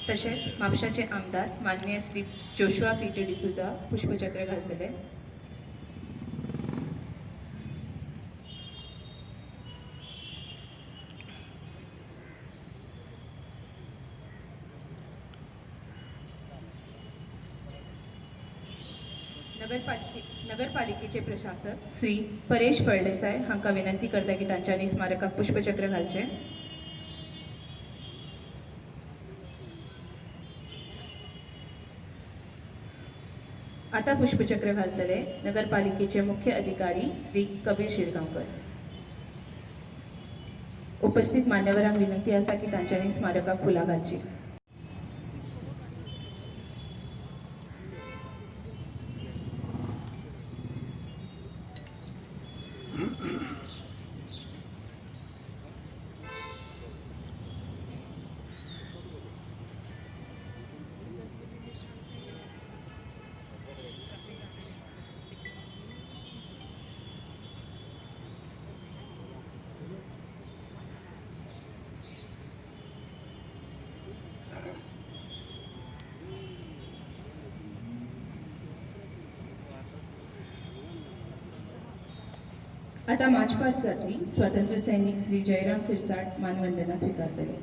तसेच म्हापशाचे आमदार माननीय श्री जोशुआ पीटी डिसूजा पुष्पचक्र घालतले. नगरपालिकेचे प्रशासक श्री परेश फळदेसाय हांका विनंती करता की तांच्यांनी स्मारकाक पुष्पचक्र घालचे. आता पुष्पचक्र घालतले नगरपालिकेचे मुख्य अधिकारी श्री कबीर शिरगांवकर. उपस्थित मान्यवरांक विनंती आसा की तांच्यांनी स्मारकाक फुलां घालची. आता मार्चपास्टसाठी स्वातंत्र्य सैनिक श्री जयराम सिरसाट मानवंदना स्वीकारतले.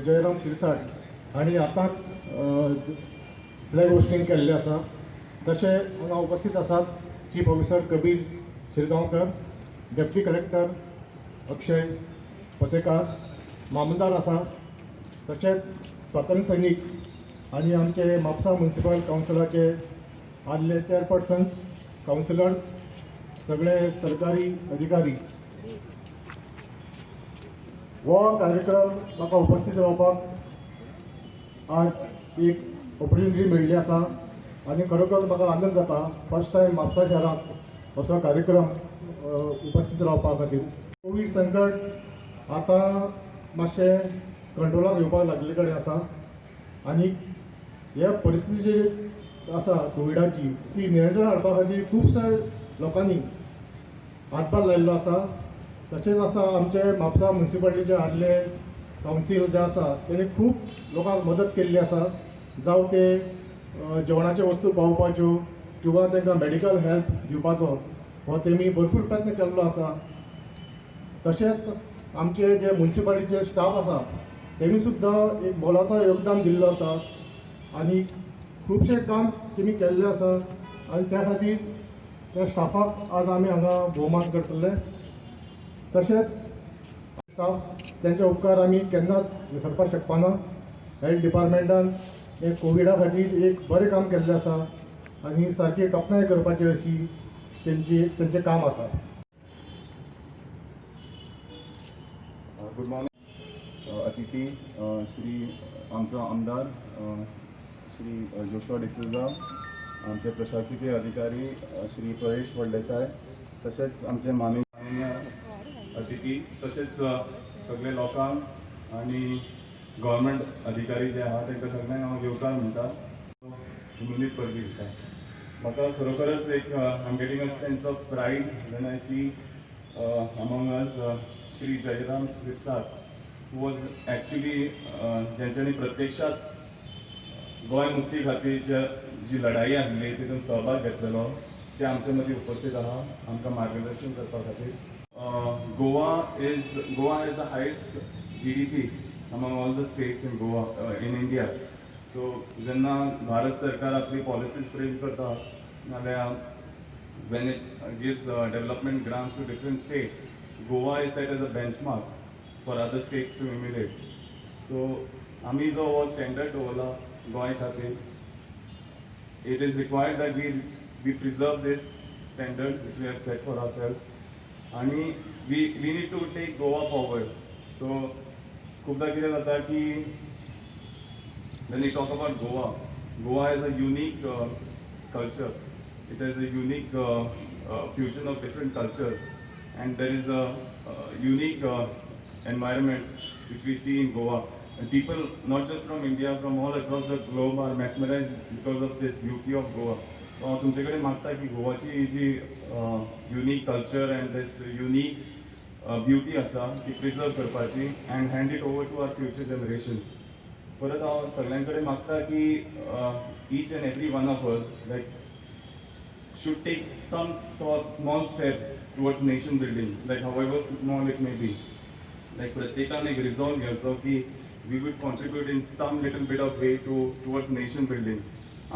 जयराम सिरसाट हांणी आतांच फ्लॅग होस्टिंग केल्लें आसा. तशें हांगा उपस्थित आसात chief officer Kabir Shirgaonkar, deputy collector Akshay Pasekar, मामलदार आसा, तशेंच स्वातंत्र्य सैनीक आनी आमचे म्हापसा म्युनिसिपल कावन्सिलाचे आदले चेअरपर्सन्स, कावन्सिलर्स, सगळे सरकारी अधिकारी. हो कार्यक्रम म्हाका उपस्थित रावपाक आज एक ऑपॉर्च्युनिटी मेळ्ळी आसा आनी खरोखर म्हाका आनंद जाता. फर्स्ट टायम म्हापसा शहरांत असो कार्यक्रम उपस्थित रावपा खातीर. कोवीड संकट आतां मातशें कंट्रोलाक येवपाक लागले कडेन आसा आनी ह्या परिस्थिती जी आसा कोविडाची ती नियंत्रण हाडपा खातीर खुबशे लोकांनी हातभार लायिल्लो आसा. तशेंच आसा आमचे म्हापसा म्युनिसिपालिटीचे आदले कावन्सील जे आसा तेणी खूब लोकांक मदत केल्ली आसा. जावं ते जेवणाच्यो वस्तू पावोवपाच्यो किंवा तांकां मेडिकल हेल्प दिवपाचो हो तेमी भरपूर प्रयत्न केल्लो आसा. तशेंच आमचे जे म्युनिसिपालिटीचे स्टाफ आसा तेमी सुद्दां एक मोलाचो योगदान दिल्लो आसा आनी खुबशें काम तेमी केल्लें आसा आनी त्या खातीर त्या स्टाफाक आज आमी हांगा भोवमान करतले. तशेंच स्टाफ तेंचे उपकार आमी केन्नाच विसरपाक शकपाना. हेल्थ डिपार्टमेंटान हे कोविडा खातीर एक बरें काम केल्लें आसा आनी सारकी तोखणाय करपाची अशी तेंचें काम आसा. गुड मॉर्निंग अतिथी श्री आमचो आमदार श्री जोशुआ डिसूजा, आमचे प्रशासकीय अधिकारी श्री परेश फळदेसाय, तशेंच आमचे माननीय अतिथी, तशेंच सगळे लोकांक आनी गव्हर्मेंट अधिकारी जे आहा तांकां सगळ्यांक हांव येवकार म्हणटा. उमेदीत परबी दिता. म्हाका खरोखरच एक I am getting a sense of pride when I see among us Shri Jayram Sirsat who was actually जेंच्यांनी प्रत्यक्षात गोंय मुक्ती खातीर जी लढाई आसली तितून सहभाग घेतलेलो ते आमचे मदीं उपस्थित आहा आमकां मार्गदर्शन करपा खातीर. Goa has the highest GDP among all the states in in India. So जेन्ना भारत सरकार आपली पॉलिसीज फ्रेम करता नाल्यार when it gives development grants to different states, Goa is set as a benchmark for other states to emulate. So आमी जो हो standard दवरला गोंय खातीर, it is required that we preserve this standard which we have set for ourselves. आणि we need to take Goa forward. So खूपदा कितें जाता की when we talk about Goa has a unique culture. It has a unique fusion of different culture, and there is a unique environment which we see in Goa. And people, not just from India, from all across the globe, are mesmerized because of this beauty of Goa. So हांव तुमचे कडेन मागता की गोवाची ही जी unique culture and this unique beauty आसा ती प्रिजर्व करपाची and hand it over to our future generations. परत हांव सगळ्यां कडेन मागता की each and every one of us like should take some small step towards nation building, like however small it may be. Like प्रत्येकान एक resolve घेवचो की we would contribute in some little bit of way towards nation building.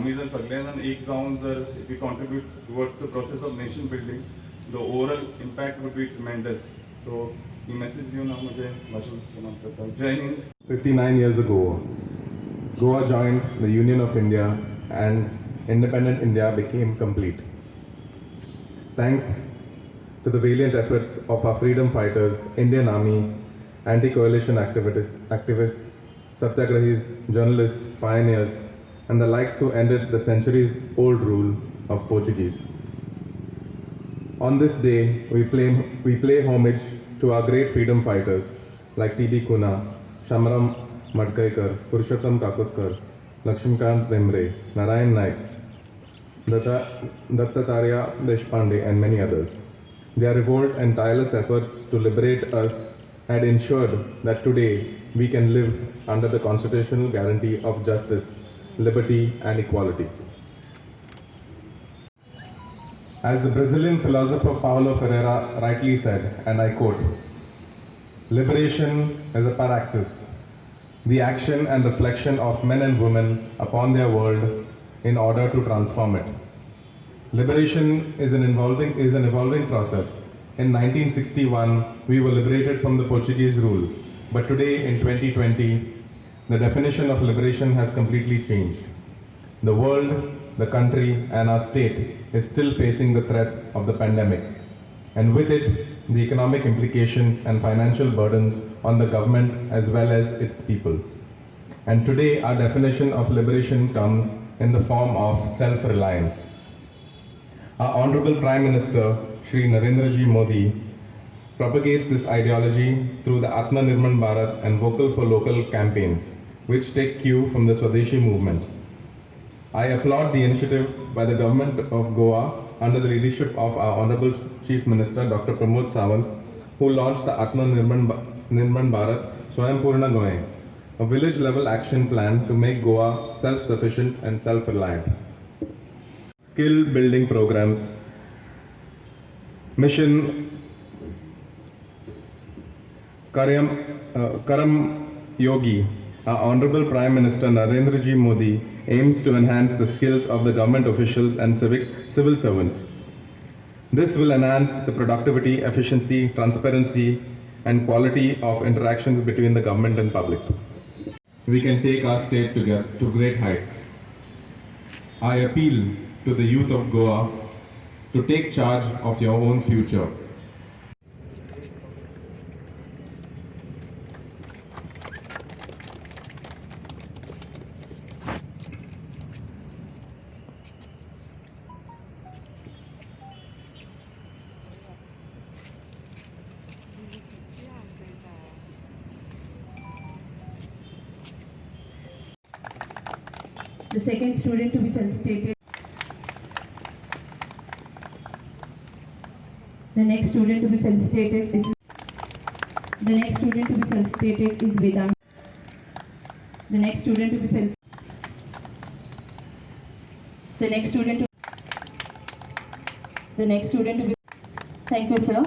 आम्ही जर सगळे जाण एक जावन जर if we contribute towards the process of nation building, the overall impact would be tremendous. So he message घेऊन हांव म्हजें भाशण समाप्त करता. जय Hind. 59 years ago, Goa joined the Union of India and independent India became complete. Thanks to the valiant efforts of our freedom fighters, Indian Army, anti-coalition activists, satyagrahis, journalists, pioneers, and the likes who ended the centuries-old rule of Portuguese. On this day, we play homage to our great freedom fighters like T.B. Kuna, Shamram Madkaikar, Purushottam Kakotkar, Lakshmikant Bemre, Narayan Naik, Dattatreya Deshpande, and many others. Their revolt and tireless efforts to liberate us had ensured that today we can live under the constitutional guarantee of justice, liberty, and equality. As the Brazilian philosopher Paulo Freire rightly said, and I quote, "Liberation is a paraxis, the action and reflection of men and women upon their world in order to transform it." Liberation is an evolving process. In 1961, we were liberated from the Portuguese rule, but today in 2020, the definition of liberation has completely changed. The world, the country, and our state is still facing the threat of the pandemic, and with it, the economic implications and financial burdens on the government as well as its people. And today, our definition of liberation comes in the form of self-reliance. Our Honorable Prime Minister, Shri Narendra Ji Modi, propagates this ideology through the Atmanirbhar Bharat and Vocal for Local campaigns, which take cue from the Swadeshi movement. I applaud the initiative by the government of Goa under the leadership of our Honorable Chief Minister, Dr. Pramod Sawant, who launched the Atmanirbhar Bharat Swayambhurna Goa, a village-level action plan to make Goa self-sufficient and self-reliant. Skill building programs, Mission Karam Yogi, our Honorable Prime Minister Narendra Ji Modi aims to enhance the skills of the government officials and civil servants. This will enhance the productivity, efficiency, transparency, and quality of interactions between the government and public. We can take our state to great heights. I appeal to the youth of Goa to take charge of your own future. The second student to be felicitated. The next student to be felicitated is Vedant. The next student to be felicitated. Thank you, sir.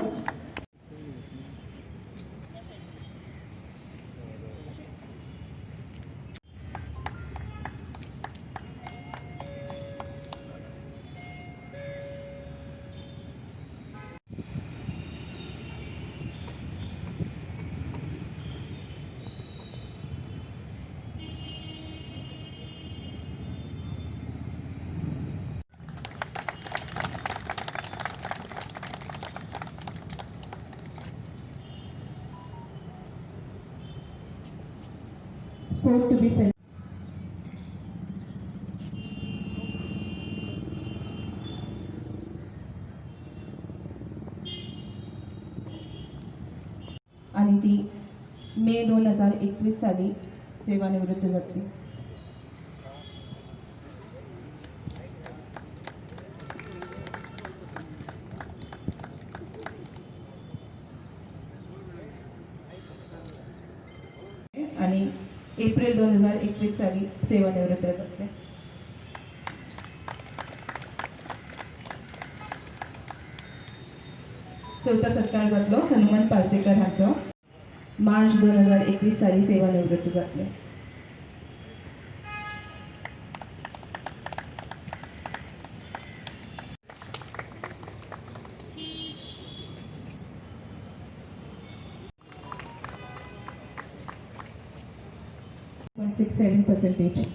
Fourth to be felicitated. आणि ती मे 2021 साली सेवानिवृत्त जातली. आणि April 2021 साली सेवानिवृत्त जातले. चौथा सत्कार जातलो हनुमंत पार्सेकर हाचो. मार्च 2021 साली सेवानिवृत्त जातले. .67%.